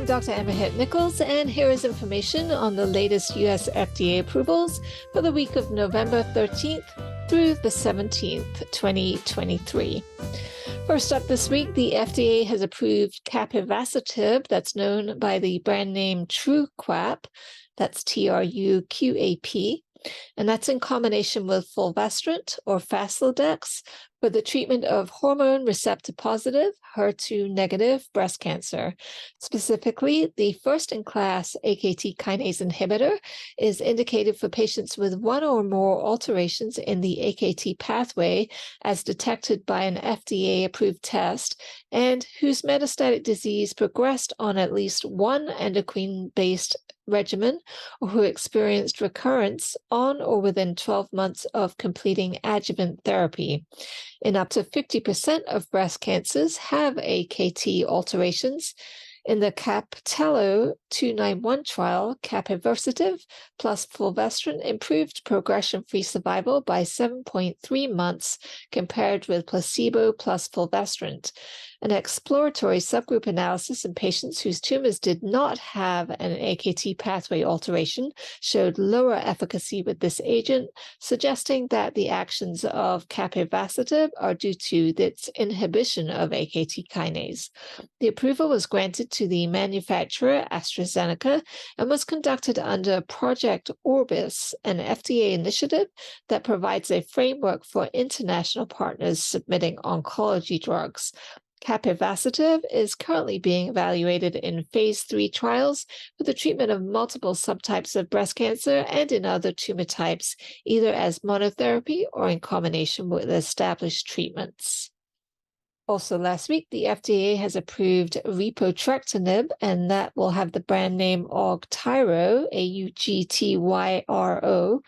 Dr. Emma Hitt-Nichols, and here is information on the latest U.S. FDA approvals for the week of November 13th through the 17th, 2023. First up this week, the FDA has approved Capivasertib, that's known by the brand name Truqap, that's Truqap, and that's in combination with fulvestrant or Faslodex for the treatment of hormone receptor-positive, HER2-negative breast cancer. Specifically, the first-in-class AKT kinase inhibitor is indicated for patients with one or more alterations in the AKT pathway as detected by an FDA-approved test and whose metastatic disease progressed on at least one endocrine-based regimen or who experienced recurrence on or within 12 months of completing adjuvant therapy. In up to 50% of breast cancers have AKT alterations. In the Capitello 291 trial, Capivasertib plus fulvestrant improved progression-free survival by 7.3 months compared with placebo plus fulvestrant. An exploratory subgroup analysis in patients whose tumors did not have an AKT pathway alteration showed lower efficacy with this agent, suggesting that the actions of Capivasertib are due to its inhibition of AKT kinase. The approval was granted to the manufacturer AstraZeneca and was conducted under Project Orbis, an FDA initiative that provides a framework for international partners submitting oncology drugs. Capivasertib is currently being evaluated in phase 3 trials for the treatment of multiple subtypes of breast cancer and in other tumor types, either as monotherapy or in combination with established treatments. Also last week, the FDA has approved Repotrectinib, and that will have the brand name Augtyro, Augtyro,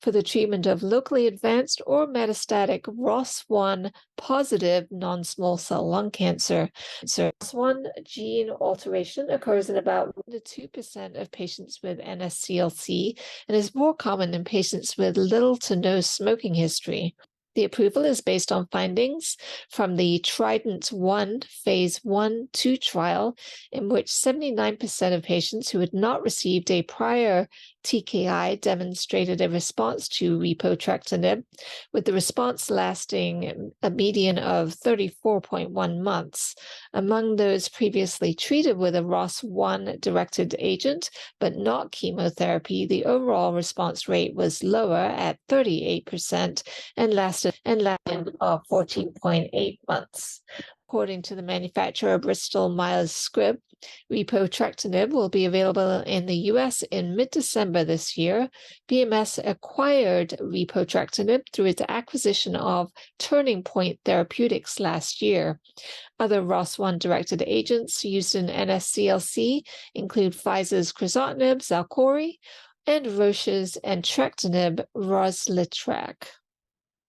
for the treatment of locally advanced or metastatic ROS1 positive non-small cell lung cancer. So ROS1 gene alteration occurs in about 1 to 2% of patients with NSCLC and is more common in patients with little to no smoking history. The approval is based on findings from the Trident-1 phase 1-2 trial, in which 79% of patients who had not received a prior TKI demonstrated a response to Repotrectinib, with the response lasting a median of 34.1 months. Among those previously treated with a ROS1-directed agent, but not chemotherapy, the overall response rate was lower at 38% and lasted 14.8 months. According to the manufacturer Bristol Myers Squibb, Repotrectinib will be available in the U.S. in mid-December this year. BMS acquired Repotrectinib through its acquisition of Turning Point Therapeutics last year. Other ROS1-directed agents used in NSCLC include Pfizer's crizotinib, Xalkori, and Roche's entrectinib, Rozlytrek.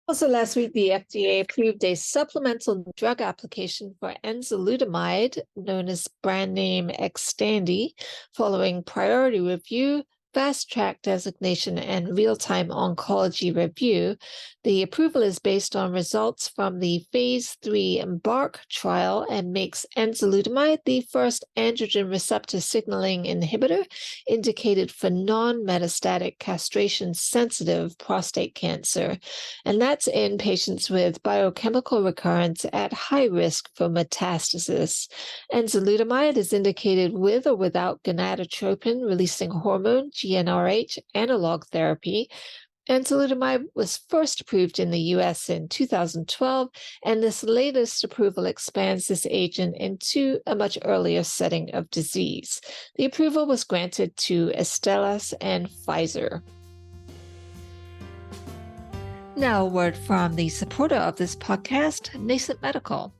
Also last week, the FDA approved a supplemental drug application for Enzalutamide, known as brand name Xtandi, following priority review, Fast Track designation, and real-time oncology review. The approval is based on results from the phase 3 EMBARK trial and makes enzalutamide the first androgen receptor signaling inhibitor indicated for non-metastatic castration-sensitive prostate cancer. And that's in patients with biochemical recurrence at high risk for metastasis. Enzalutamide is indicated with or without gonadotropin-releasing hormone, GnRH, analog therapy. Enzalutamide was first approved in the U.S. in 2012, and this latest approval expands this agent into a much earlier setting of disease. The approval was granted to Astellas and Pfizer. Now, a word from the supporter of this podcast, Nascent Medical.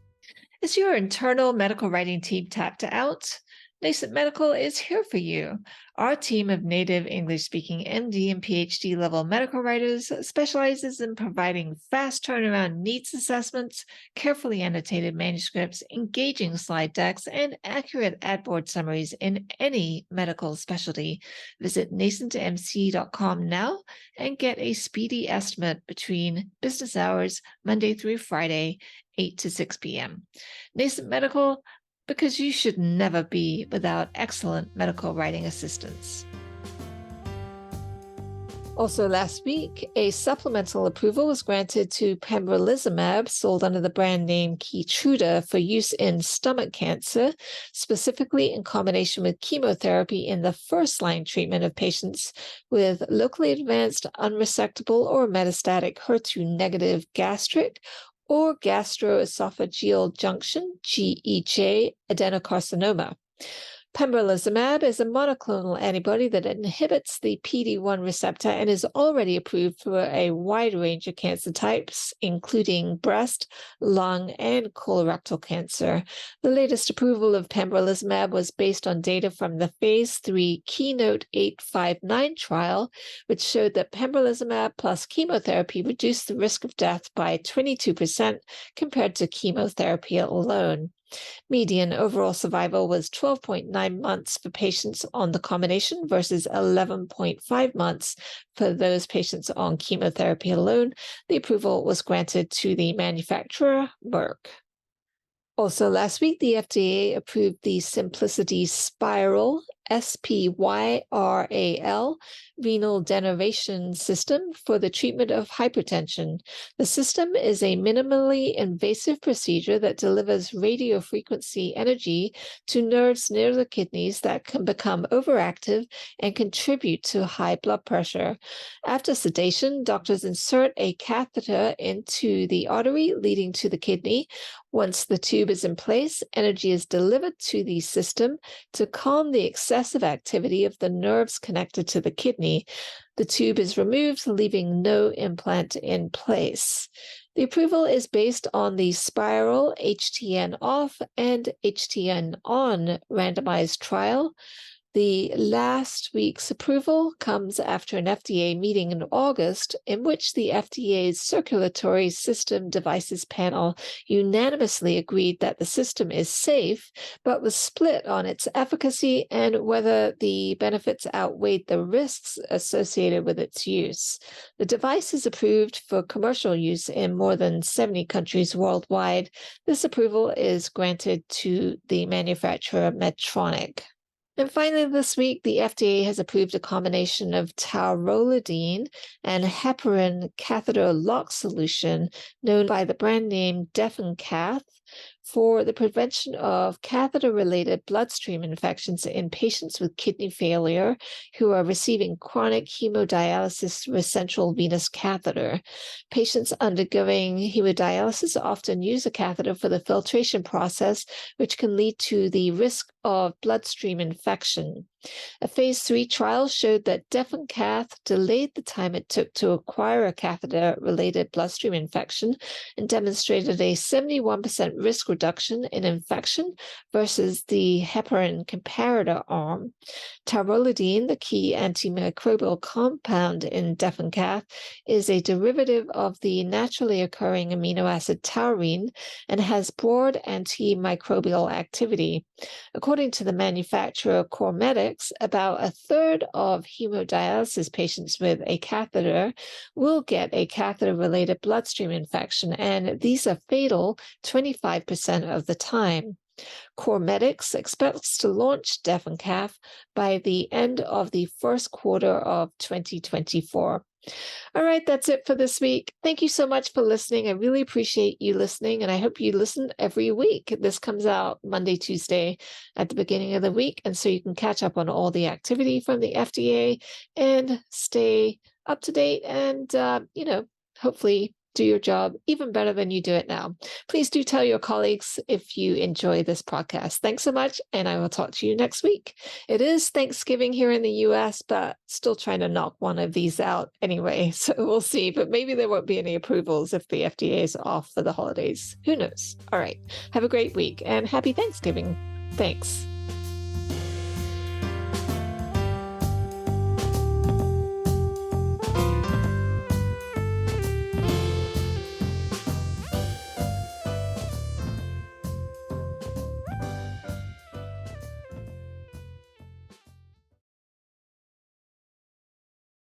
Is your internal medical writing team tapped out? Nascent Medical is here for you. Our team of native English-speaking MD and PhD level medical writers specializes in providing fast turnaround needs assessments, carefully annotated manuscripts, engaging slide decks, and accurate ad board summaries in any medical specialty. Visit nascentmc.com now and get a speedy estimate between business hours, Monday through Friday, 8 to 6 p.m. Nascent Medical, because you should never be without excellent medical writing assistance. Also last week, a supplemental approval was granted to pembrolizumab, sold under the brand name Keytruda, for use in stomach cancer, specifically in combination with chemotherapy in the first-line treatment of patients with locally advanced, unresectable, or metastatic HER2-negative gastric or gastroesophageal junction, GEJ, adenocarcinoma. Pembrolizumab is a monoclonal antibody that inhibits the PD-1 receptor and is already approved for a wide range of cancer types, including breast, lung, and colorectal cancer. The latest approval of pembrolizumab was based on data from the phase 3 KEYNOTE-859 trial, which showed that pembrolizumab plus chemotherapy reduced the risk of death by 22% compared to chemotherapy alone. Median overall survival was 12.9 months for patients on the combination versus 11.5 months for those patients on chemotherapy alone. The approval was granted to the manufacturer, Merck. Also last week, the FDA approved the Simplicity Spiral, SPYRAL, renal denervation system for the treatment of hypertension. The system is a minimally invasive procedure that delivers radiofrequency energy to nerves near the kidneys that can become overactive and contribute to high blood pressure. After sedation, doctors insert a catheter into the artery leading to the kidney. Once the tube is in place, energy is delivered to the system to calm the excessive activity of the nerves connected to the kidney. The tube is removed, leaving no implant in place. The approval is based on the Spiral HTN off and HTN on randomized trial. The last week's approval comes after an FDA meeting in August in which the FDA's Circulatory System Devices Panel unanimously agreed that the system is safe, but was split on its efficacy and whether the benefits outweighed the risks associated with its use. The device is approved for commercial use in more than 70 countries worldwide. This approval is granted to the manufacturer Medtronic. And finally, this week, the FDA has approved a combination of taurolidine and heparin catheter lock solution known by the brand name DefenCath for the prevention of catheter-related bloodstream infections in patients with kidney failure who are receiving chronic hemodialysis through a central venous catheter. Patients undergoing hemodialysis often use a catheter for the filtration process, which can lead to the risk of bloodstream infection. A phase 3 trial showed that DefenCath delayed the time it took to acquire a catheter-related bloodstream infection and demonstrated a 71% risk reduction in infection versus the heparin comparator arm. Taurolidine, the key antimicrobial compound in DefenCath, is a derivative of the naturally occurring amino acid taurine and has broad antimicrobial activity. According to the manufacturer CorMedix, about a third of hemodialysis patients with a catheter will get a catheter-related bloodstream infection, and these are fatal 25% of the time. CorMedix expects to launch DefenCath by the end of the first quarter of 2024. All right, that's it for this week. Thank you so much for listening. I really appreciate you listening, and I hope you listen every week. This comes out Monday, Tuesday at the beginning of the week, and so you can catch up on all the activity from the FDA and stay up to date and, hopefully do your job even better than you do it now. Please do tell your colleagues if you enjoy this podcast. Thanks so much, and I will talk to you next week. It is Thanksgiving here in the US, but still trying to knock one of these out anyway, so we'll see. But maybe there won't be any approvals if the FDA is off for the holidays. Who knows? All right. Have a great week, and happy Thanksgiving. Thanks.